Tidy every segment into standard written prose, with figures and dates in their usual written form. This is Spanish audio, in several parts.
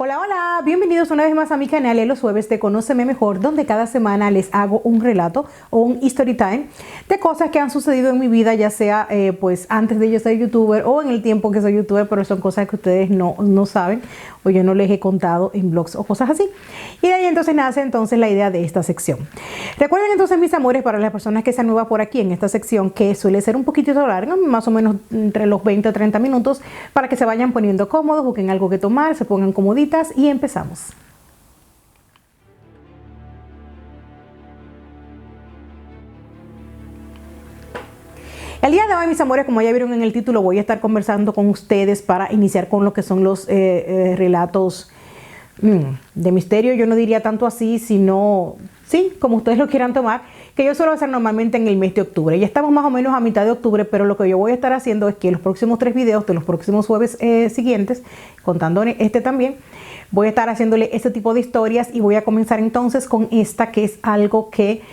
Hola, hola, bienvenidos una vez más a mi canal en los jueves de Conóceme Mejor, donde cada semana les hago un relato o un story time de cosas que han sucedido en mi vida, ya sea pues antes de yo ser youtuber o en el tiempo que soy youtuber, pero son cosas que ustedes no saben o yo no les he contado en blogs o cosas así. Y de ahí entonces nace la idea de esta sección. Recuerden entonces, mis amores, para las personas que sean nuevas por aquí en esta sección, que suele ser un poquitito larga, más o menos entre los 20 a 30 minutos, para que se vayan poniendo cómodos, busquen algo que tomar, se pongan comoditas y empezamos. El día de hoy, mis amores, como ya vieron en el título, voy a estar conversando con ustedes para iniciar con lo que son los relatos de misterio. Yo no diría tanto así, sino, sí, como ustedes lo quieran tomar, que yo suelo hacer normalmente en el mes de octubre. Ya estamos más o menos a mitad de octubre, pero lo que yo voy a estar haciendo es que en los próximos 3 videos de los próximos jueves siguientes, contando este también, voy a estar haciéndole este tipo de historias y voy a comenzar entonces con esta, que es algo que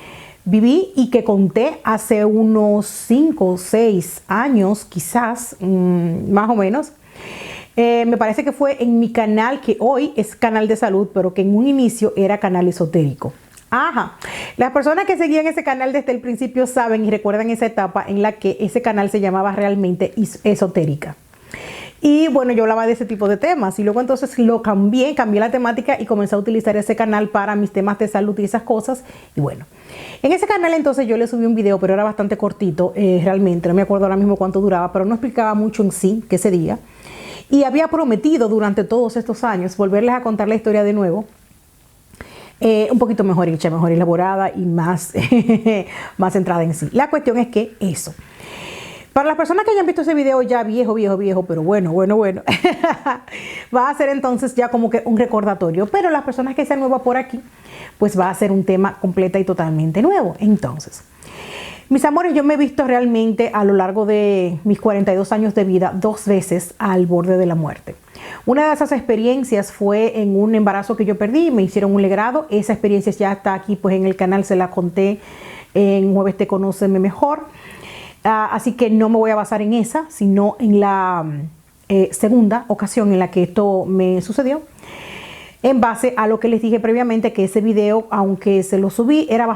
viví y que conté hace unos 5 o 6 años, quizás, más o menos. Me parece que fue en mi canal, que hoy es canal de salud, pero que en un inicio era canal esotérico. Ajá, las personas que seguían ese canal desde el principio saben y recuerdan esa etapa en la que ese canal se llamaba realmente Esotérica. Y bueno, yo hablaba de ese tipo de temas y luego entonces lo cambié la temática y comencé a utilizar ese canal para mis temas de salud y esas cosas. Y bueno, en ese canal entonces yo le subí un video, pero era bastante cortito, realmente, no me acuerdo ahora mismo cuánto duraba, pero no explicaba mucho en sí que ese día. Y había prometido durante todos estos años volverles a contar la historia de nuevo. Un poquito mejor hecha, mejor elaborada y más, más centrada en sí. La cuestión es que eso. Para las personas que hayan visto ese video ya viejo, pero bueno, va a ser entonces ya como que un recordatorio. Pero las personas que sean nuevas por aquí, pues va a ser un tema completa y totalmente nuevo. Entonces, mis amores, yo me he visto realmente a lo largo de mis 42 años de vida 2 veces al borde de la muerte. Una de esas experiencias fue en un embarazo que yo perdí, me hicieron un legrado. Esa experiencia ya está aquí pues en el canal, se la conté en Jueves de Conóceme Mejor. Así que no me voy a basar en esa, sino en la segunda ocasión en la que esto me sucedió. En base a lo que les dije previamente, que ese video, aunque se lo subí, era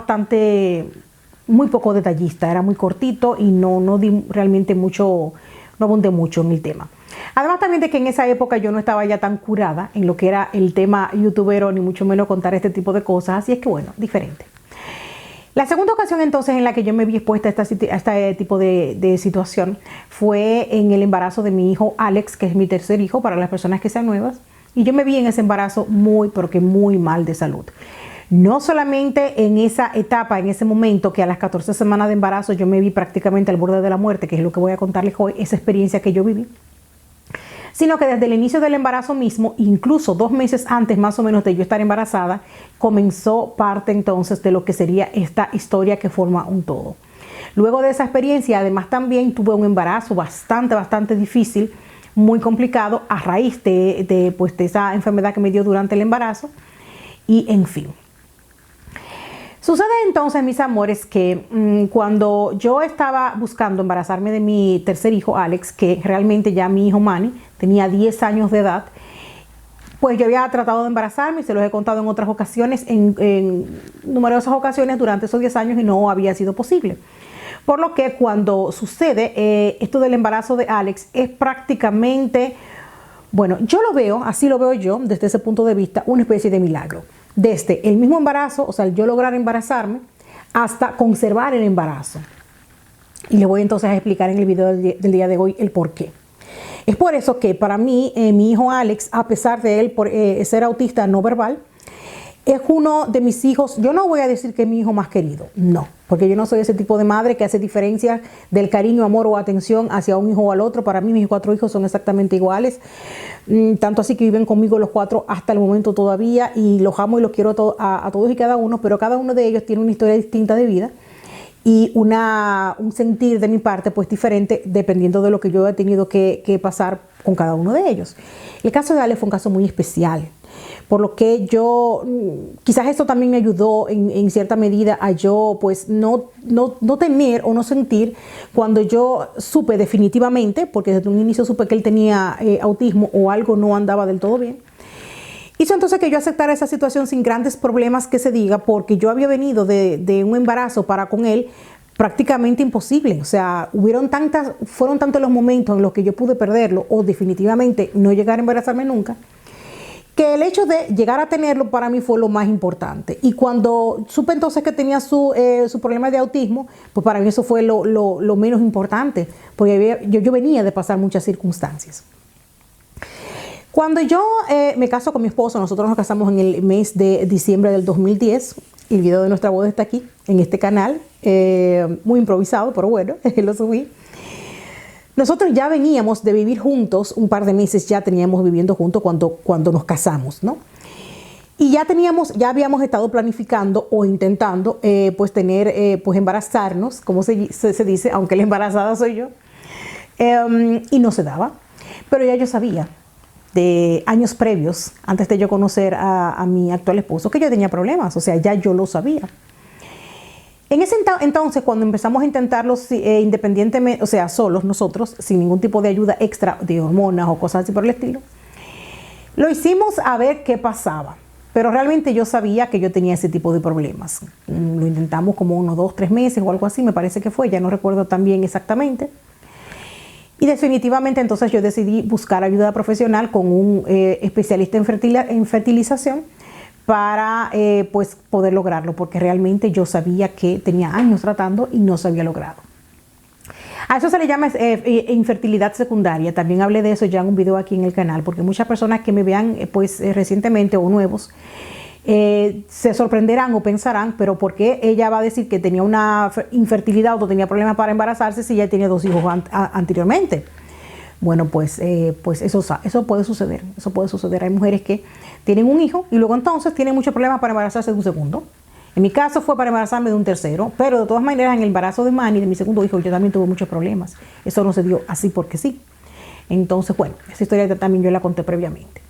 muy poco detallista, era muy cortito y no di realmente mucho, no abundé mucho en el tema. Además también de que en esa época yo no estaba ya tan curada en lo que era el tema youtubero, ni mucho menos contar este tipo de cosas, así es que bueno, diferente. La segunda ocasión entonces en la que yo me vi expuesta a este tipo de situación fue en el embarazo de mi hijo Alex, que es mi tercer hijo para las personas que sean nuevas, y yo me vi en ese embarazo pero que muy mal de salud. No solamente en esa etapa, en ese momento, que a las 14 semanas de embarazo yo me vi prácticamente al borde de la muerte, que es lo que voy a contarles hoy, esa experiencia que yo viví, sino que desde el inicio del embarazo mismo, incluso 2 meses antes más o menos de yo estar embarazada, comenzó parte entonces de lo que sería esta historia que forma un todo. Luego de esa experiencia, además también tuve un embarazo bastante difícil, muy complicado, a raíz de esa enfermedad que me dio durante el embarazo, y en fin. Sucede entonces, mis amores, que cuando yo estaba buscando embarazarme de mi tercer hijo, Alex, que realmente ya mi hijo Manny tenía 10 años de edad, pues yo había tratado de embarazarme y se los he contado en otras ocasiones, en numerosas ocasiones durante esos 10 años y no había sido posible. Por lo que cuando sucede esto del embarazo de Alex es prácticamente, bueno, yo lo veo, así lo veo yo desde ese punto de vista, una especie de milagro. Desde el mismo embarazo, o sea, yo lograr embarazarme, hasta conservar el embarazo. Y le voy entonces a explicar en el video del día de hoy el por qué. Es por eso que para mí, mi hijo Alex, a pesar de él ser autista no verbal, es uno de mis hijos. Yo no voy a decir que es mi hijo más querido, no, porque yo no soy ese tipo de madre que hace diferencia del cariño, amor o atención hacia un hijo o al otro. Para mí mis 4 hijos son exactamente iguales, tanto así que viven conmigo los 4 hasta el momento todavía, y los amo y los quiero a todos y cada uno, pero cada uno de ellos tiene una historia distinta de vida y un sentir de mi parte pues diferente dependiendo de lo que yo he tenido que pasar con cada uno de ellos. El caso de Ale fue un caso muy especial, por lo que yo, quizás esto también me ayudó en cierta medida a yo pues no tener o no sentir, cuando yo supe definitivamente, porque desde un inicio supe que él tenía autismo o algo no andaba del todo bien, Hizo entonces que yo aceptara esa situación sin grandes problemas que se diga, porque yo había venido de un embarazo para con él prácticamente imposible. O sea, fueron tantos los momentos en los que yo pude perderlo o definitivamente no llegar a embarazarme nunca, que el hecho de llegar a tenerlo para mí fue lo más importante. Y cuando supe entonces que tenía su problema de autismo, pues para mí eso fue lo menos importante, porque yo venía de pasar muchas circunstancias. Cuando yo me caso con mi esposo, nosotros nos casamos en el mes de diciembre del 2010. El video de nuestra boda está aquí, en este canal, muy improvisado, pero bueno, lo subí. Nosotros ya veníamos de vivir juntos, un par de meses ya teníamos viviendo juntos cuando nos casamos, ¿no? Y ya habíamos estado planificando o intentando, pues embarazarnos, como se dice, aunque la embarazada soy yo, y no se daba. Pero ya yo sabía de años previos, antes de yo conocer a mi actual esposo, que yo tenía problemas, o sea, ya yo lo sabía. En ese entonces, cuando empezamos a intentarlo independientemente, o sea, solos nosotros, sin ningún tipo de ayuda extra de hormonas o cosas así por el estilo, lo hicimos a ver qué pasaba. Pero realmente yo sabía que yo tenía ese tipo de problemas. Lo intentamos como unos 2, 3 meses o algo así, me parece que fue, ya no recuerdo tan bien exactamente. Y definitivamente entonces yo decidí buscar ayuda profesional con un especialista en fertilización para pues poder lograrlo, porque realmente yo sabía que tenía años tratando y no se había logrado. A eso se le llama infertilidad secundaria. También hablé de eso ya en un video aquí en el canal, porque muchas personas que me vean recientemente o nuevos se sorprenderán o pensarán, pero ¿por qué ella va a decir que tenía una infertilidad o tenía problemas para embarazarse si ya tenía 2 hijos anteriormente? Bueno, pues eso puede suceder. Eso puede suceder. Hay mujeres que tienen un hijo y luego entonces tienen muchos problemas para embarazarse de un segundo. En mi caso fue para embarazarme de un tercero, pero de todas maneras en el embarazo de Manny, de mi segundo hijo, yo también tuve muchos problemas. Eso no se dio así porque sí. Entonces, bueno, esa historia también yo la conté previamente.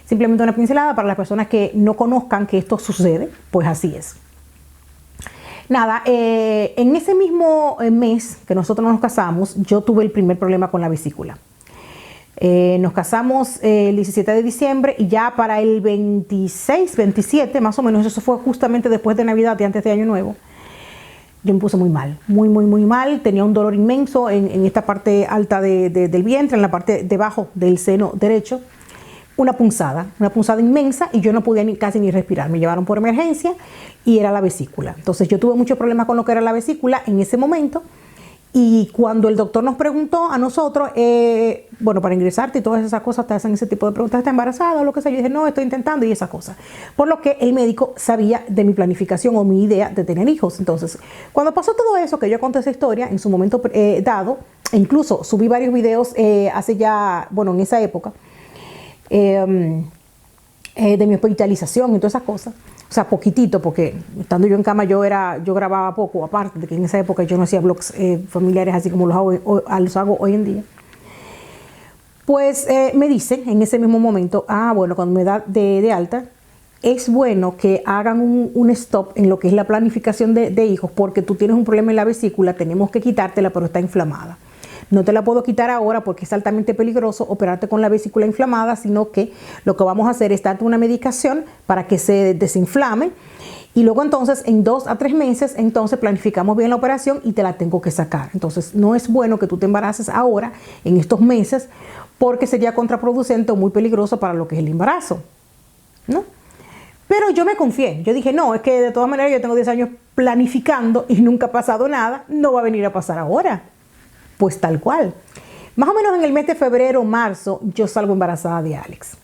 Simplemente una pincelada para las personas que no conozcan que esto sucede, pues así es. Nada, en ese mismo mes que nosotros nos casamos, yo tuve el primer problema con la vesícula. Nos casamos el 17 de diciembre y ya para el 26, 27 más o menos, eso fue justamente después de Navidad y antes de Año Nuevo, yo me puse muy mal, muy mal. Tenía un dolor inmenso en esta parte alta del vientre, en la parte debajo del seno derecho. Una punzada inmensa y yo no podía casi ni respirar. Me llevaron por emergencia y era la vesícula. Entonces yo tuve muchos problemas con lo que era la vesícula en ese momento. Y cuando el doctor nos preguntó a nosotros, bueno, para ingresarte y todas esas cosas, te hacen ese tipo de preguntas, ¿estás embarazada o lo que sea? Yo dije, no, estoy intentando y esas cosas. Por lo que el médico sabía de mi planificación o mi idea de tener hijos. Entonces, cuando pasó todo eso, que yo conté esa historia en su momento dado, e incluso subí varios videos hace ya, bueno, en esa época, de mi hospitalización y todas esas cosas. O sea, poquitito, porque estando yo en cama yo grababa poco, aparte de que en esa época yo no hacía vlogs familiares así como los hago hoy en día. Pues me dicen en ese mismo momento, bueno, cuando me da de alta, es bueno que hagan un stop en lo que es la planificación de hijos, porque tú tienes un problema en la vesícula, tenemos que quitártela, pero está inflamada. No te la puedo quitar ahora porque es altamente peligroso operarte con la vesícula inflamada, sino que lo que vamos a hacer es darte una medicación para que se desinflame y luego entonces en 2 a 3 meses entonces planificamos bien la operación y te la tengo que sacar. Entonces no es bueno que tú te embaraces ahora en estos meses porque sería contraproducente o muy peligroso para lo que es el embarazo, ¿no? Pero yo me confié, yo dije, no, es que de todas maneras yo tengo 10 años planificando y nunca ha pasado nada, no va a venir a pasar ahora. Pues tal cual. Más o menos en el mes de febrero o marzo yo salgo embarazada de Alex.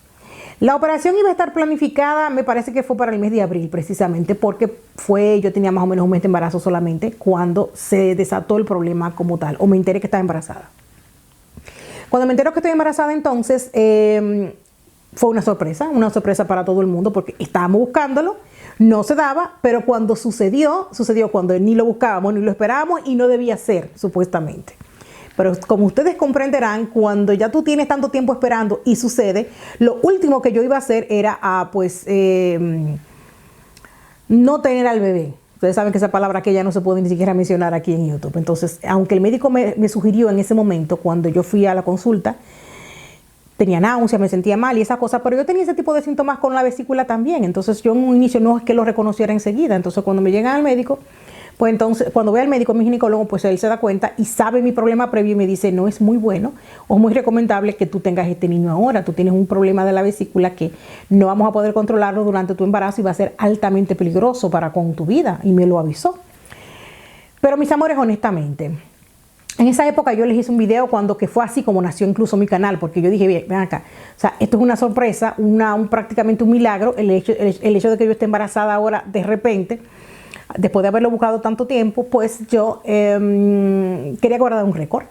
La operación iba a estar planificada, me parece que fue para el mes de abril precisamente, porque yo tenía más o menos un mes de embarazo solamente cuando se desató el problema como tal, o me enteré que estaba embarazada. Cuando me entero que estoy embarazada entonces, fue una sorpresa para todo el mundo porque estábamos buscándolo, no se daba, pero cuando sucedió cuando ni lo buscábamos ni lo esperábamos y no debía ser, supuestamente. Pero como ustedes comprenderán, cuando ya tú tienes tanto tiempo esperando y sucede, lo último que yo iba a hacer era no tener al bebé. Ustedes saben que esa palabra que ya no se puede ni siquiera mencionar aquí en YouTube. Entonces, aunque el médico me sugirió en ese momento, cuando yo fui a la consulta, tenía náuseas, me sentía mal y esas cosas, pero yo tenía ese tipo de síntomas con la vesícula también. Entonces yo en un inicio no es que lo reconociera enseguida. Entonces cuando me llegan al médico, pues entonces cuando voy al médico, mi ginecólogo, pues él se da cuenta y sabe mi problema previo y me dice, no es muy bueno o muy recomendable que tú tengas este niño ahora. Tú tienes un problema de la vesícula que no vamos a poder controlarlo durante tu embarazo y va a ser altamente peligroso para con tu vida. Y me lo avisó. Pero mis amores, honestamente, en esa época yo les hice un video cuando que fue así como nació incluso mi canal, porque yo dije, bien, ven acá, o sea, esto es una sorpresa, prácticamente un milagro, el hecho de que yo esté embarazada ahora de repente, después de haberlo buscado tanto tiempo, pues yo quería guardar un récord.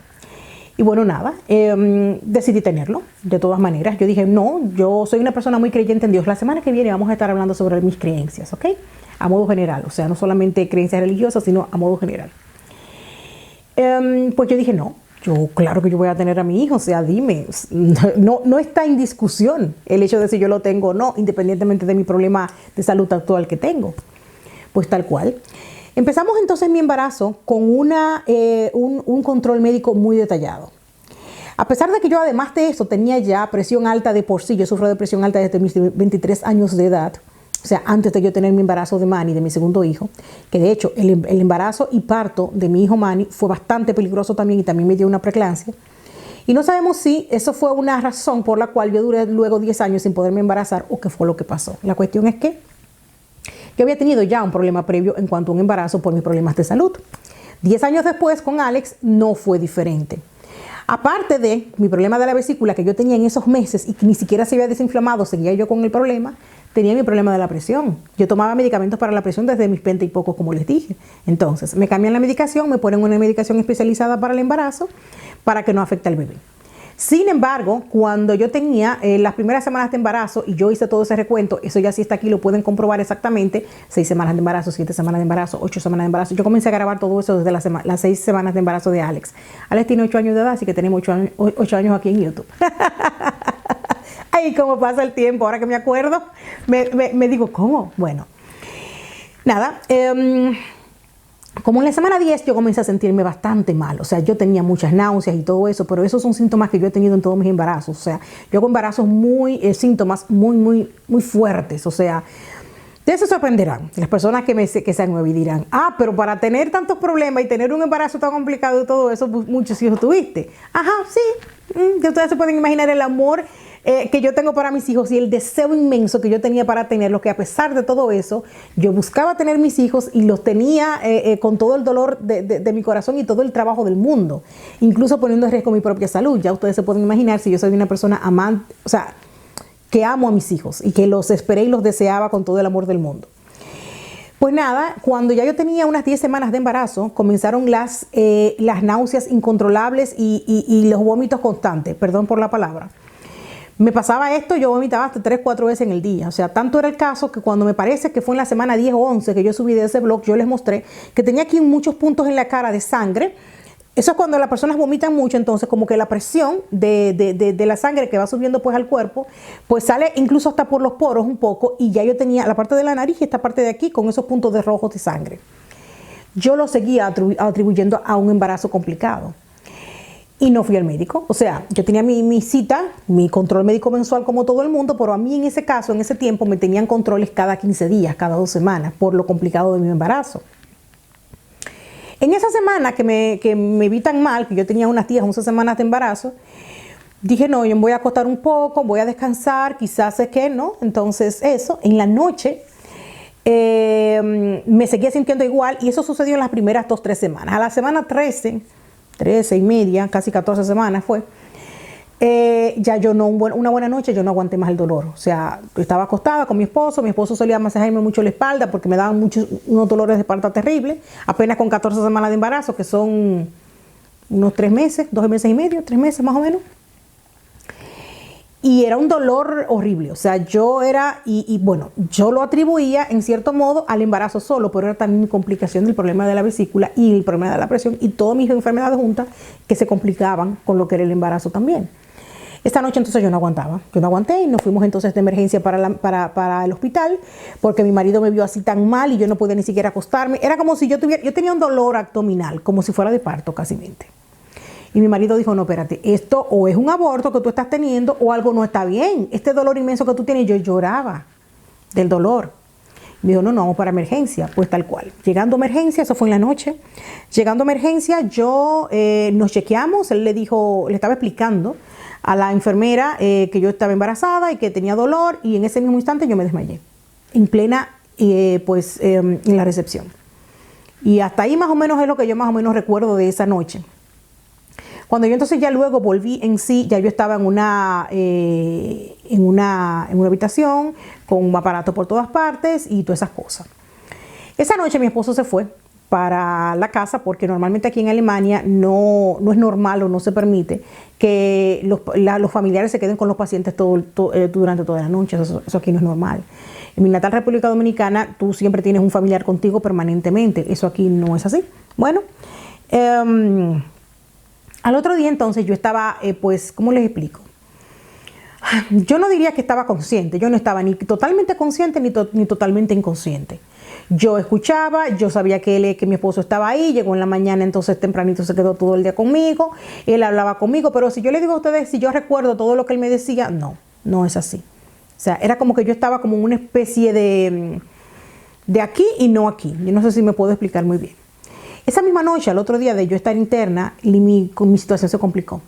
Y bueno, nada, decidí tenerlo, de todas maneras. Yo dije, no, yo soy una persona muy creyente en Dios. La semana que viene vamos a estar hablando sobre mis creencias, ¿ok? A modo general, o sea, no solamente creencias religiosas, sino a modo general. Pues yo dije, no, yo claro que yo voy a tener a mi hijo, o sea, dime, no está en discusión el hecho de si yo lo tengo o no, independientemente de mi problema de salud actual que tengo. Pues tal cual. Empezamos entonces mi embarazo con un control médico muy detallado. A pesar de que yo además de eso tenía ya presión alta de por sí, yo sufro de presión alta desde mis 23 años de edad, o sea, antes de yo tener mi embarazo de Manny, de mi segundo hijo, que de hecho el embarazo y parto de mi hijo Manny fue bastante peligroso también y también me dio una preeclampsia. Y no sabemos si eso fue una razón por la cual yo duré luego 10 años sin poderme embarazar o qué fue lo que pasó. La cuestión es que yo había tenido ya un problema previo en cuanto a un embarazo por mis problemas de salud. 10 años después con Alex no fue diferente. Aparte de mi problema de la vesícula que yo tenía en esos meses y que ni siquiera se había desinflamado, seguía yo con el problema, tenía mi problema de la presión. Yo tomaba medicamentos para la presión desde mis 20 y pocos, como les dije. Entonces, me cambian la medicación, me ponen una medicación especializada para el embarazo para que no afecte al bebé. Sin embargo, cuando yo tenía las primeras semanas de embarazo y yo hice todo ese recuento, eso ya sí está aquí, lo pueden comprobar exactamente, 6 semanas de embarazo, 7 semanas de embarazo, 8 semanas de embarazo. Yo comencé a grabar todo eso desde las 6 semanas de embarazo de Alex. Alex tiene 8 años de edad, así que tenemos 8 años aquí en YouTube. Ay, cómo pasa el tiempo, ahora que me acuerdo, me digo, ¿cómo? Bueno, nada, como en la semana 10 yo comencé a sentirme bastante mal, o sea, yo tenía muchas náuseas y todo eso, pero esos son síntomas que yo he tenido en todos mis embarazos, o sea, yo con embarazos síntomas muy fuertes, o sea, de eso sorprenderán las personas que sean nuevas y dirán, pero para tener tantos problemas y tener un embarazo tan complicado y todo eso, pues, muchos hijos tuviste. Ajá, sí, ustedes se pueden imaginar el amor que yo tengo para mis hijos y el deseo inmenso que yo tenía para tenerlos, que a pesar de todo eso, yo buscaba tener mis hijos y los tenía con todo el dolor de mi corazón y todo el trabajo del mundo, incluso poniendo en riesgo mi propia salud. Ya ustedes se pueden imaginar si yo soy una persona amante, o sea, que amo a mis hijos y que los esperé y los deseaba con todo el amor del mundo. Pues nada, cuando ya yo tenía unas 10 semanas de embarazo, comenzaron las náuseas incontrolables y los vómitos constantes, perdón por la palabra. Me pasaba esto, yo vomitaba hasta 3-4 veces en el día. O sea, tanto era el caso que cuando me parece que fue en la semana 10 o 11 que yo subí de ese blog, yo les mostré que tenía aquí muchos puntos en la cara de sangre. Eso es cuando las personas vomitan mucho, entonces como que la presión de la sangre que va subiendo pues al cuerpo, pues sale incluso hasta por los poros un poco y ya yo tenía la parte de la nariz y esta parte de aquí con esos puntos de rojos de sangre. Yo lo seguía atribuyendo a un embarazo complicado. Y no fui al médico, o sea, yo tenía mi cita, mi control médico mensual como todo el mundo, pero a mí en ese caso, en ese tiempo, me tenían controles cada 15 días, cada 2 semanas, por lo complicado de mi embarazo. En esa semana que me vi tan mal, que yo tenía unas 10, 11 semanas de embarazo, dije, no, yo me voy a acostar un poco, voy a descansar, quizás es que no. Entonces eso, en la noche me seguía sintiendo igual y eso sucedió en las primeras 2-3 semanas. A la semana 13 y media, casi 14 semanas fue, ya yo no, una buena noche yo no aguanté más el dolor. O sea, yo estaba acostada con mi esposo solía masajearme mucho la espalda porque me daban unos dolores de espalda terribles, apenas con 14 semanas de embarazo, que son unos 3 meses, 2 meses y medio, 3 meses más o menos. Y era un dolor horrible, o sea, yo lo atribuía en cierto modo al embarazo solo, pero era también mi complicación del problema de la vesícula y el problema de la presión y todas mis enfermedades juntas que se complicaban con lo que era el embarazo también. Esta noche entonces yo no aguanté y nos fuimos entonces de emergencia para el hospital porque mi marido me vio así tan mal y yo no podía ni siquiera acostarme. Era como si yo tenía un dolor abdominal, como si fuera de parto casi mente. Y mi marido dijo, no, espérate, esto o es un aborto que tú estás teniendo o algo no está bien. Este dolor inmenso que tú tienes, yo lloraba del dolor. Me dijo, no, no, vamos para emergencia. Pues tal cual. Llegando a emergencia, eso fue en la noche. Llegando a emergencia, nos chequeamos. Él le dijo, le estaba explicando a la enfermera que yo estaba embarazada y que tenía dolor. Y en ese mismo instante yo me desmayé. En plena, en la recepción. Y hasta ahí más o menos es lo que yo más o menos recuerdo de esa noche. Cuando yo entonces ya luego volví en sí, ya yo estaba en una habitación con un aparato por todas partes y todas esas cosas. Esa noche mi esposo se fue para la casa porque normalmente aquí en Alemania no es normal o no se permite que los familiares se queden con los pacientes durante toda la noche. Eso aquí no es normal. En mi natal República Dominicana tú siempre tienes un familiar contigo permanentemente. Eso aquí no es así. Bueno, al otro día entonces yo estaba, ¿cómo les explico? Yo no diría que estaba consciente, yo no estaba ni totalmente consciente ni totalmente inconsciente. Yo escuchaba, yo sabía que mi esposo estaba ahí, llegó en la mañana, entonces tempranito se quedó todo el día conmigo, él hablaba conmigo, pero si yo le digo a ustedes, si yo recuerdo todo lo que él me decía, no es así. O sea, era como que yo estaba como en una especie de aquí y no aquí. Yo no sé si me puedo explicar muy bien. Esa misma noche, al otro día de yo estar interna, mi situación se complicó.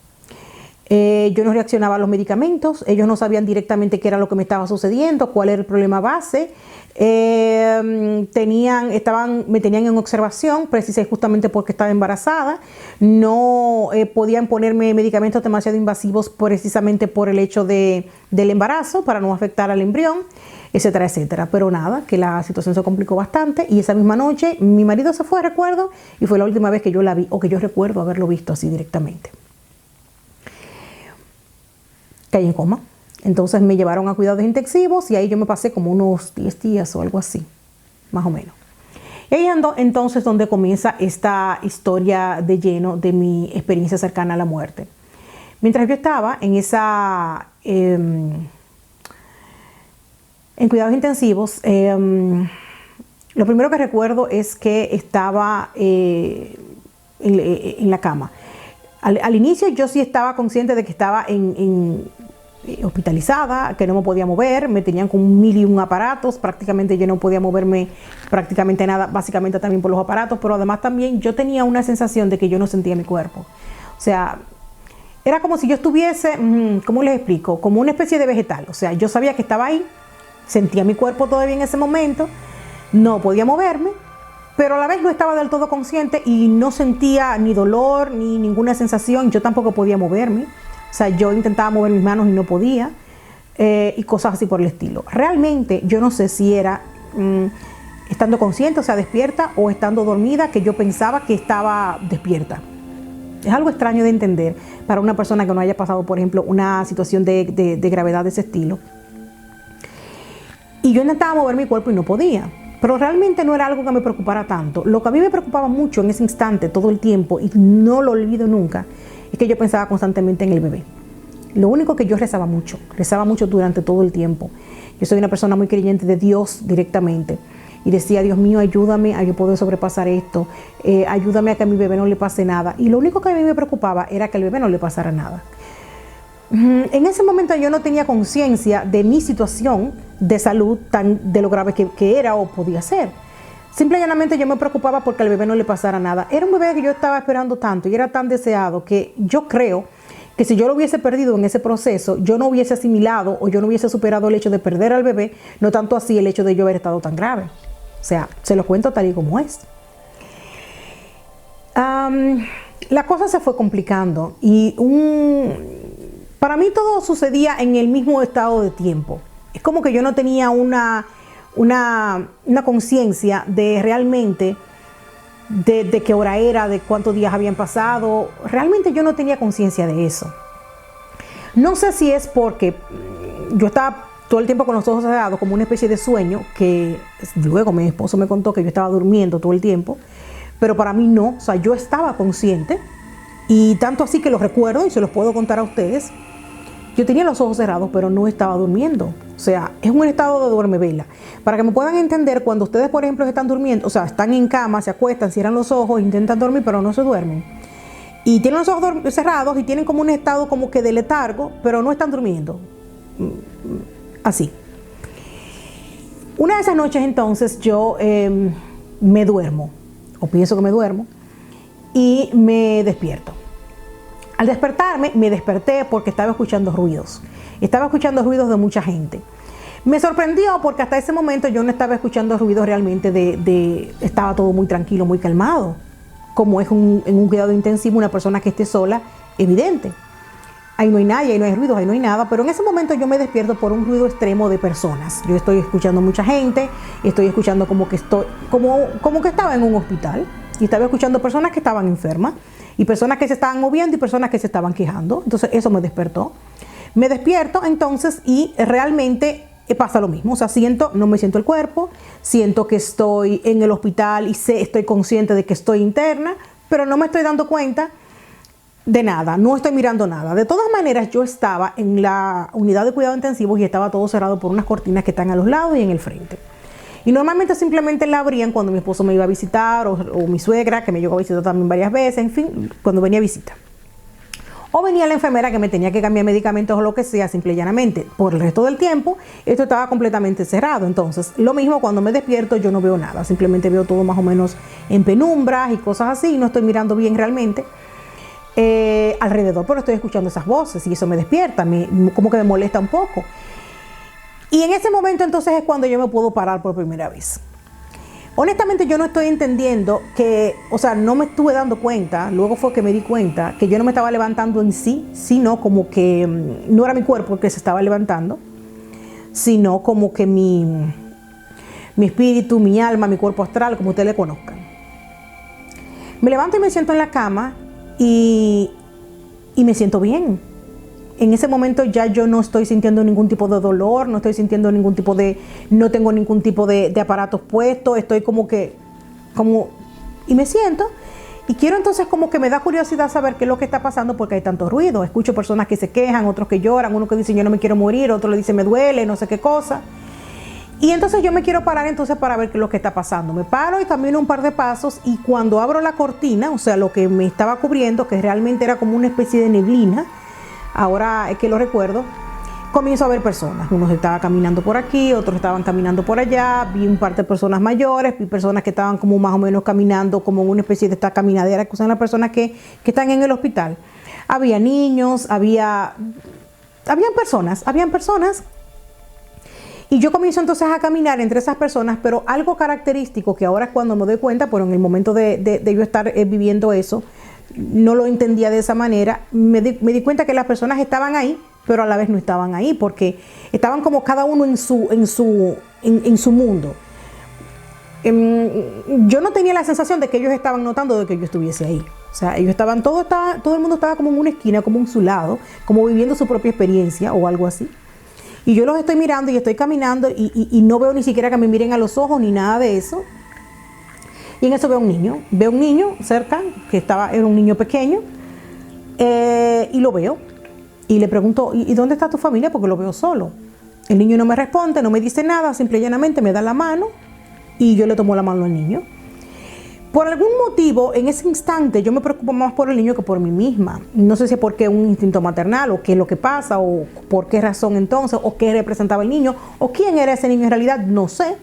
Yo no reaccionaba a los medicamentos, ellos no sabían directamente qué era lo que me estaba sucediendo, cuál era el problema base. Me tenían en observación, precisamente justamente porque estaba embarazada. No podían ponerme medicamentos demasiado invasivos precisamente por el hecho del embarazo, para no afectar al embrión, etcétera, etcétera. Pero nada, que la situación se complicó bastante y esa misma noche mi marido se fue, recuerdo, y fue la última vez que yo la vi, o que yo recuerdo haberlo visto así directamente. Caí en coma. Entonces me llevaron a cuidados intensivos y ahí yo me pasé como unos 10 días o algo así, más o menos. Y ahí ando entonces donde comienza esta historia de lleno de mi experiencia cercana a la muerte. Mientras yo estaba en en cuidados intensivos, lo primero que recuerdo es que estaba en la cama. Al inicio yo sí estaba consciente de que estaba hospitalizada, que no me podía mover, me tenían con 1001 aparatos, prácticamente yo no podía moverme prácticamente nada, básicamente también por los aparatos, pero además también yo tenía una sensación de que yo no sentía mi cuerpo. O sea, era como si yo estuviese, ¿cómo les explico? Como una especie de vegetal. O sea, yo sabía que estaba ahí, sentía mi cuerpo todavía en ese momento, no podía moverme, pero a la vez no estaba del todo consciente y no sentía ni dolor ni ninguna sensación. Yo tampoco podía moverme. O sea, yo intentaba mover mis manos y no podía, y cosas así por el estilo. Realmente yo no sé si era estando consciente, o sea, despierta, o estando dormida, que yo pensaba que estaba despierta. Es algo extraño de entender para una persona que no haya pasado, por ejemplo, una situación de gravedad de ese estilo. Y yo intentaba mover mi cuerpo y no podía. Pero realmente no era algo que me preocupara tanto. Lo que a mí me preocupaba mucho en ese instante, todo el tiempo, y no lo olvido nunca, es que yo pensaba constantemente en el bebé. Lo único que yo rezaba mucho durante todo el tiempo. Yo soy una persona muy creyente de Dios directamente. Y decía, Dios mío, ayúdame a yo poder sobrepasar esto. Ayúdame a que a mi bebé no le pase nada. Y lo único que a mí me preocupaba era que al bebé no le pasara nada. En ese momento yo no tenía conciencia de mi situación de salud, de lo grave que era o podía ser. Simple y llanamente yo me preocupaba porque al bebé no le pasara nada. Era un bebé que yo estaba esperando tanto y era tan deseado que yo creo que si yo lo hubiese perdido en ese proceso, yo no hubiese asimilado o yo no hubiese superado el hecho de perder al bebé, no tanto así el hecho de yo haber estado tan grave. O sea, se lo cuento tal y como es. La cosa se fue complicando y para mí todo sucedía en el mismo estado de tiempo. Es como que yo no tenía una conciencia de realmente de qué hora era, de cuántos días habían pasado. Realmente yo no tenía conciencia de eso. No sé si es porque yo estaba todo el tiempo con los ojos cerrados, como una especie de sueño, que luego mi esposo me contó que yo estaba durmiendo todo el tiempo, pero para mí no. O sea, yo estaba consciente y tanto así que lo recuerdo y se los puedo contar a ustedes. Yo tenía los ojos cerrados, pero no estaba durmiendo. O sea, es un estado de duermevela. Para que me puedan entender, cuando ustedes, por ejemplo, están durmiendo, o sea, están en cama, se acuestan, cierran los ojos, intentan dormir, pero no se duermen. y tienen los ojos cerrados y tienen como un estado como que de letargo, pero no están durmiendo. Así. Una de esas noches entonces yo me duermo, o pienso que me duermo, y me despierto. Al despertarme, me desperté porque estaba escuchando ruidos. Estaba escuchando ruidos de mucha gente. Me sorprendió porque hasta ese momento yo no estaba escuchando ruidos realmente estaba todo muy tranquilo, muy calmado. Como es en un cuidado intensivo, una persona que esté sola, evidente. Ahí no hay nadie, ahí no hay ruidos, ahí no hay nada. Pero en ese momento yo me despierto por un ruido extremo de personas. Yo estoy escuchando mucha gente, estoy escuchando como que estaba en un hospital. Y estaba escuchando personas que estaban enfermas, y personas que se estaban moviendo y personas que se estaban quejando. Entonces eso me despertó. Me despierto entonces y realmente pasa lo mismo. O sea, no me siento el cuerpo, siento que estoy en el hospital y estoy consciente de que estoy interna, pero no me estoy dando cuenta de nada, no estoy mirando nada. De todas maneras, yo estaba en la unidad de cuidado intensivos y estaba todo cerrado por unas cortinas que están a los lados y en el frente. Y normalmente simplemente la abrían cuando mi esposo me iba a visitar o mi suegra, que me llegó a visitar también varias veces, en fin, cuando venía a visita. O venía la enfermera que me tenía que cambiar medicamentos o lo que sea, simple y llanamente. Por el resto del tiempo, esto estaba completamente cerrado. Entonces, lo mismo cuando me despierto, yo no veo nada. Simplemente veo todo más o menos en penumbras y cosas así. No estoy mirando bien realmente alrededor, pero estoy escuchando esas voces y eso me despierta, como que me molesta un poco. Y en ese momento entonces es cuando yo me puedo parar por primera vez. Honestamente yo no estoy entendiendo no me estuve dando cuenta, luego fue que me di cuenta que yo no me estaba levantando en sí, sino como que no era mi cuerpo el que se estaba levantando, sino como que mi espíritu, mi alma, mi cuerpo astral, como ustedes le conozcan. Me levanto y me siento en la cama y me siento bien. En ese momento ya yo no estoy sintiendo ningún tipo de dolor, no tengo ningún tipo de aparatos puestos, estoy y me siento, y quiero entonces como que me da curiosidad saber qué es lo que está pasando porque hay tanto ruido. Escucho personas que se quejan, otros que lloran, uno que dice yo no me quiero morir, otro le dice me duele, no sé qué cosa. Y entonces yo me quiero parar entonces para ver qué es lo que está pasando. Me paro y camino un par de pasos y cuando abro la cortina, o sea, lo que me estaba cubriendo, que realmente era como una especie de neblina, ahora es que lo recuerdo, comienzo a ver personas. Unos estaban caminando por aquí, otros estaban caminando por allá. Vi un par de personas mayores, vi personas que estaban como más o menos caminando como en una especie de esta caminadera que usan las personas que están en el hospital. Había niños, habían personas. Y yo comienzo entonces a caminar entre esas personas, pero algo característico que ahora es cuando me doy cuenta, pero en el momento de yo estar viviendo eso, no lo entendía de esa manera. Me di cuenta que las personas estaban ahí, pero a la vez no estaban ahí, porque estaban como cada uno en su mundo. Yo no tenía la sensación de que ellos estaban notando de que yo estuviese ahí. O sea, todo el mundo estaba como en una esquina, como en su lado, como viviendo su propia experiencia o algo así. Y yo los estoy mirando y estoy caminando y no veo ni siquiera que me miren a los ojos ni nada de eso. Y en eso veo un niño cerca, era un niño pequeño, y lo veo. Y le pregunto, ¿y dónde está tu familia? Porque lo veo solo. El niño no me responde, no me dice nada, simple y llanamente me da la mano y yo le tomo la mano al niño. Por algún motivo, en ese instante, yo me preocupo más por el niño que por mí misma. No sé si es porque es un instinto maternal, o qué es lo que pasa, o por qué razón entonces, o qué representaba el niño, o quién era ese niño en realidad, no sé.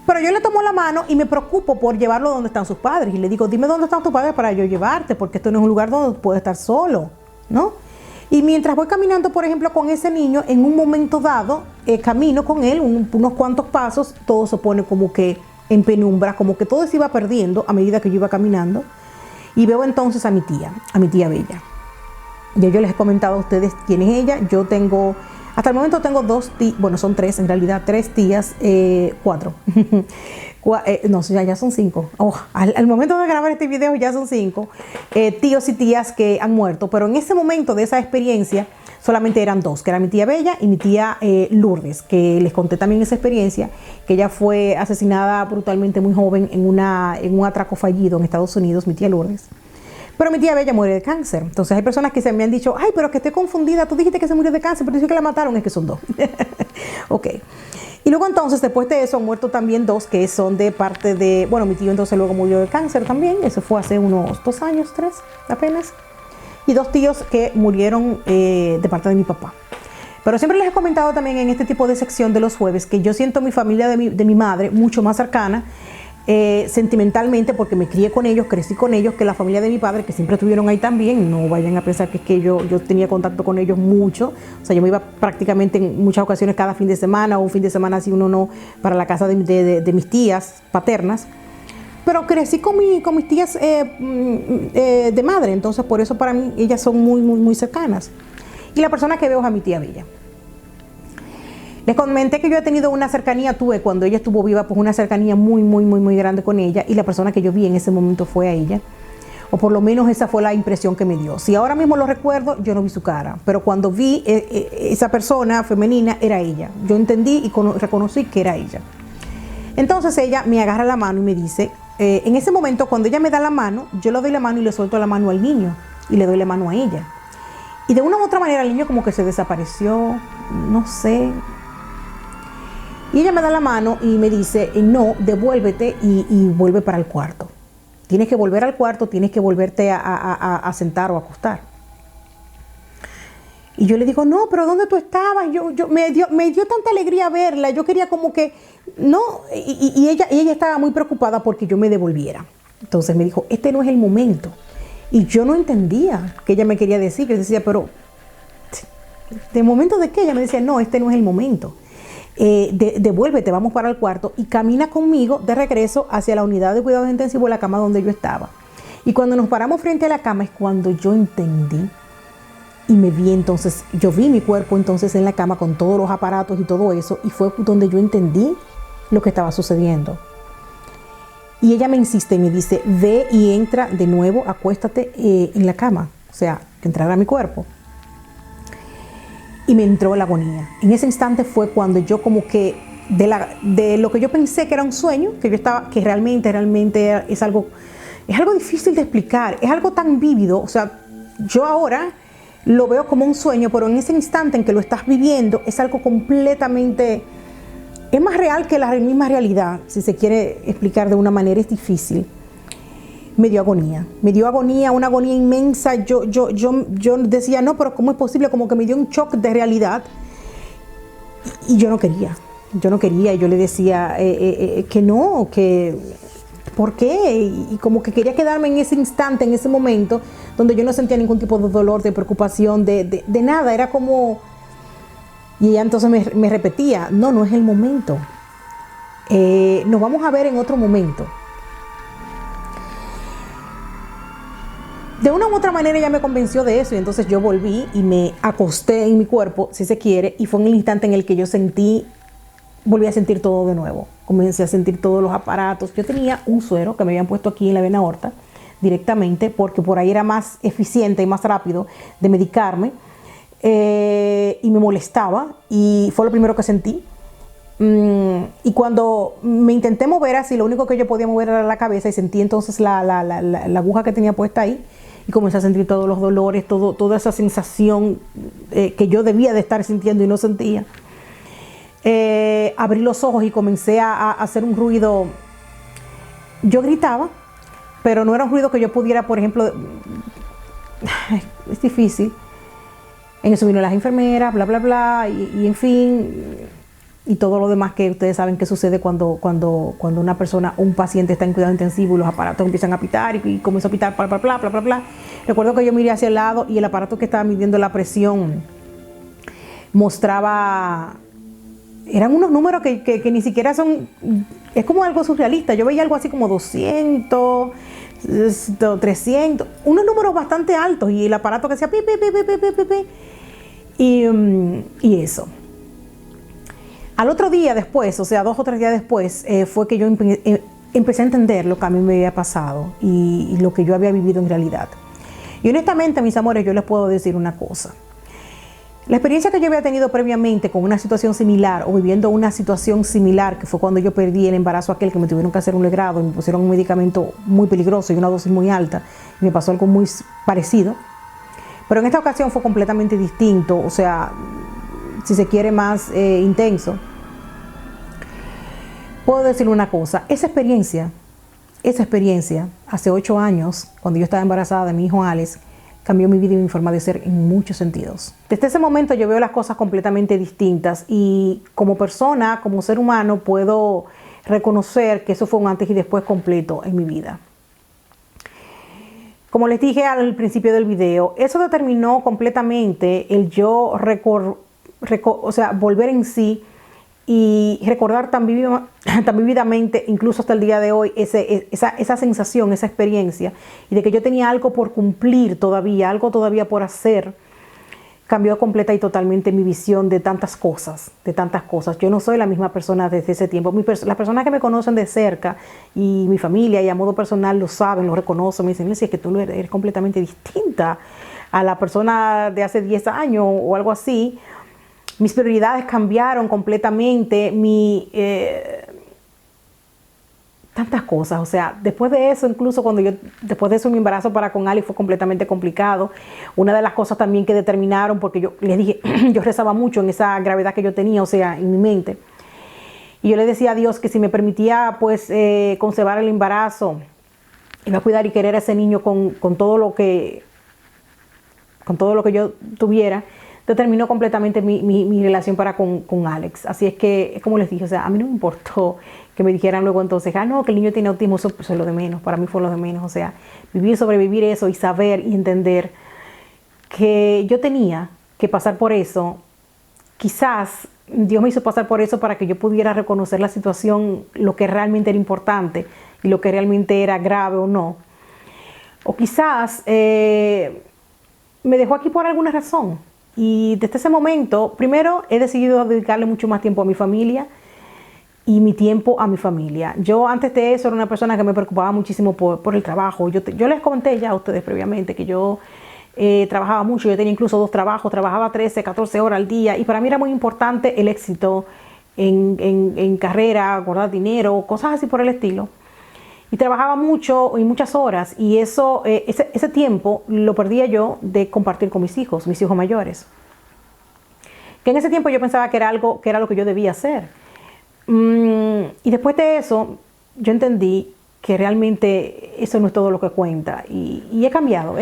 Pero yo le tomo la mano y me preocupo por llevarlo donde están sus padres. Y le digo, dime dónde están tus padres para yo llevarte, porque esto no es un lugar donde puede estar solo, ¿no? Y mientras voy caminando, por ejemplo, con ese niño, en un momento dado, camino con él unos cuantos pasos, todo se pone como que en penumbra, como que todo se iba perdiendo a medida que yo iba caminando. Y veo entonces a mi tía Bella. Ya yo les he comentado a ustedes quién es ella. Yo tengo, hasta el momento tengo 2 tías, bueno, son 3 en realidad, 3 tías, 4. No, ya son 5. Al momento de grabar este video ya son 5 tíos y tías que han muerto, pero en ese momento de esa experiencia solamente eran 2, que era mi tía Bella y mi tía Lourdes, que les conté también esa experiencia, que ella fue asesinada brutalmente muy joven en un atraco fallido en Estados Unidos, mi tía Lourdes. Pero mi tía Bella muere de cáncer. Entonces hay personas que se me han dicho, ay, pero que estoy confundida, tú dijiste que se murió de cáncer, pero dices que la mataron, es que son 2. Ok. Y luego entonces, después de eso, han muerto también 2 que son de parte de, bueno, mi tío entonces luego murió de cáncer también, eso fue hace unos 2 años, 3 apenas. y 2 tíos que murieron de parte de mi papá. Pero siempre les he comentado también en este tipo de sección de los jueves que yo siento mi familia de mi madre mucho más cercana sentimentalmente, porque me crié con ellos, crecí con ellos, que la familia de mi padre, que siempre estuvieron ahí también. No vayan a pensar que es que yo tenía contacto con ellos mucho. O sea, yo me iba prácticamente en muchas ocasiones cada fin de semana, o un fin de semana así uno no, para la casa de mis tías paternas. Pero crecí con mis tías de madre, entonces por eso para mí ellas son muy, muy, muy cercanas. Y la persona que veo es a mi tía Bella. Les comenté que yo he tenido una cercanía, tuve cuando ella estuvo viva, pues una cercanía muy, muy, muy, muy grande con ella, y la persona que yo vi en ese momento fue a ella, o por lo menos esa fue la impresión que me dio. Si ahora mismo lo recuerdo, yo no vi su cara, pero cuando vi esa persona femenina, era ella. Yo entendí y reconocí que era ella. Entonces ella me agarra la mano y me dice, en ese momento cuando ella me da la mano, yo le doy la mano y le suelto la mano al niño, y le doy la mano a ella. Y de una u otra manera el niño como que se desapareció, no sé. Y ella me da la mano y me dice, no, devuélvete y vuelve para el cuarto. Tienes que volver al cuarto, tienes que volverte a sentar o a acostar. Y yo le digo, no, pero ¿dónde tú estabas? Me dio tanta alegría verla, yo quería como que, no, y ella estaba muy preocupada porque yo me devolviera. Entonces me dijo, este no es el momento. Y yo no entendía qué ella me quería decir, que decía, pero, ¿de momento de qué? Ella me decía, no, este no es el momento. Devuélvete, vamos para el cuarto y camina conmigo de regreso hacia la unidad de cuidados intensivos de la cama donde yo estaba. Y cuando nos paramos frente a la cama es cuando yo entendí y me vi entonces, yo vi mi cuerpo entonces en la cama con todos los aparatos y todo eso, y fue donde yo entendí lo que estaba sucediendo. Y ella me insiste y me dice, ve y entra de nuevo, acuéstate en la cama, o sea, que entrara a mi cuerpo. Y me entró la agonía. En ese instante fue cuando yo como que de lo que yo pensé que era un sueño, que realmente es algo difícil de explicar, es algo tan vívido. O sea, yo ahora lo veo como un sueño, pero en ese instante en que lo estás viviendo es algo completamente, es más real que la misma realidad. Si se quiere explicar de una manera, es difícil. Me dio agonía, una agonía inmensa. Yo decía, no, pero ¿cómo es posible? Como que me dio un shock de realidad. Y yo no quería, y yo le decía que no, que ¿por qué? Y como que quería quedarme en ese instante, en ese momento, donde yo no sentía ningún tipo de dolor, de preocupación, de nada. Era como, y ella entonces me repetía, no es el momento. Nos vamos a ver en otro momento. De una u otra manera ella me convenció de eso, y entonces yo volví y me acosté en mi cuerpo, si se quiere, y fue en el instante en el que yo volví a sentir todo de nuevo. Comencé a sentir todos los aparatos. Yo tenía un suero que me habían puesto aquí en la vena aorta directamente, porque por ahí era más eficiente y más rápido de medicarme, y me molestaba, y fue lo primero que sentí. Y cuando me intenté mover así, lo único que yo podía mover era la cabeza, y sentí entonces la aguja que tenía puesta ahí, y comencé a sentir todos los dolores, toda esa sensación que yo debía de estar sintiendo y no sentía. Abrí los ojos y comencé a hacer un ruido. Yo gritaba, pero no era un ruido que yo pudiera, por ejemplo, es difícil. En eso vino las enfermeras, bla, bla, bla, y en fin, y todo lo demás que ustedes saben que sucede cuando una persona, un paciente está en cuidado intensivo y los aparatos empiezan a pitar y comenzó a pitar, bla, bla, bla, bla, bla, bla. Recuerdo que yo miré hacia el lado y el aparato que estaba midiendo la presión mostraba, eran unos números que ni siquiera son, es como algo surrealista. Yo veía algo así como 200, 300, unos números bastante altos, y el aparato que hacía pi, pi, pi, pi, pi, pi, pi, y eso. Al otro día después, o sea, 2 o 3 días después, fue que yo empecé a entender lo que a mí me había pasado y lo que yo había vivido en realidad. Y honestamente, mis amores, yo les puedo decir una cosa. La experiencia que yo había tenido previamente con una situación similar, o viviendo una situación similar, que fue cuando yo perdí el embarazo aquel, que me tuvieron que hacer un legrado y me pusieron un medicamento muy peligroso y una dosis muy alta, y me pasó algo muy parecido. Pero en esta ocasión fue completamente distinto, o sea, si se quiere, más intenso. Puedo decir una cosa, esa experiencia, hace 8 años, cuando yo estaba embarazada de mi hijo Alex, cambió mi vida y mi forma de ser en muchos sentidos. Desde ese momento yo veo las cosas completamente distintas y como persona, como ser humano, puedo reconocer que eso fue un antes y después completo en mi vida. Como les dije al principio del video, eso determinó completamente el yo volver en sí y recordar tan vívidamente, incluso hasta el día de hoy, esa sensación, esa experiencia, y de que yo tenía algo por cumplir todavía, algo todavía por hacer, cambió completa y totalmente mi visión de tantas cosas, Yo no soy la misma persona desde ese tiempo. Las personas que me conocen de cerca y mi familia y a modo personal lo saben, lo reconocen, me dicen, es que tú eres completamente distinta a la persona de hace 10 años o algo así. Mis prioridades cambiaron completamente, tantas cosas. O sea, después de eso, incluso después de eso mi embarazo para con Ali fue completamente complicado. Una de las cosas también que determinaron, porque yo les dije, yo rezaba mucho en esa gravedad que yo tenía, o sea, en mi mente. Y yo le decía a Dios que si me permitía, pues, conservar el embarazo, iba a cuidar y querer a ese niño con todo lo que yo tuviera, determinó completamente mi relación para con Alex. Así es que, como les dije, o sea, a mí no me importó que me dijeran luego entonces, no, que el niño tiene autismo, eso es lo de menos, para mí fue lo de menos. O sea, sobrevivir eso y saber y entender que yo tenía que pasar por eso. Quizás Dios me hizo pasar por eso para que yo pudiera reconocer la situación, lo que realmente era importante y lo que realmente era grave o no. O quizás me dejó aquí por alguna razón. Y desde ese momento, primero he decidido dedicarle mucho más tiempo a mi familia y mi tiempo a mi familia. Yo antes de eso era una persona que me preocupaba muchísimo por el trabajo. Yo les conté ya a ustedes previamente que yo trabajaba mucho, yo tenía incluso 2 trabajos, trabajaba 13, 14 horas al día y para mí era muy importante el éxito en carrera, guardar dinero, cosas así por el estilo. Y trabajaba mucho y muchas horas y ese tiempo lo perdía yo de compartir con mis hijos mayores. Que en ese tiempo yo pensaba que era lo que yo debía hacer. Y después de eso yo entendí que realmente eso no es todo lo que cuenta y he cambiado.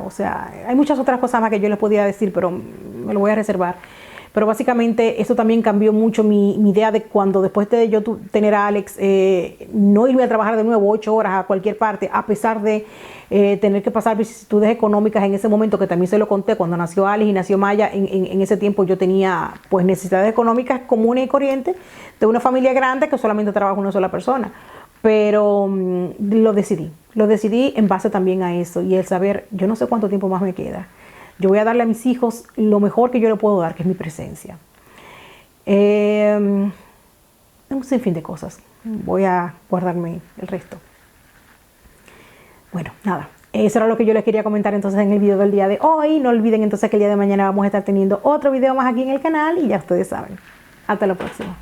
O sea, hay muchas otras cosas más que yo les podía decir, pero me lo voy a reservar. Pero básicamente eso también cambió mucho mi idea de cuando después de yo tener a Alex, no irme a trabajar de nuevo 8 horas a cualquier parte, a pesar de tener que pasar vicisitudes económicas en ese momento, que también se lo conté, cuando nació Alex y nació Maya, en ese tiempo yo tenía pues necesidades económicas comunes y corrientes de una familia grande que solamente trabaja una sola persona. Pero lo decidí en base también a eso y el saber, yo no sé cuánto tiempo más me queda. Yo voy a darle a mis hijos lo mejor que yo le puedo dar, que es mi presencia. Un sinfín de cosas. Voy a guardarme el resto. Bueno, nada. Eso era lo que yo les quería comentar entonces en el video del día de hoy. No olviden entonces que el día de mañana vamos a estar teniendo otro video más aquí en el canal y ya ustedes saben. Hasta la próxima.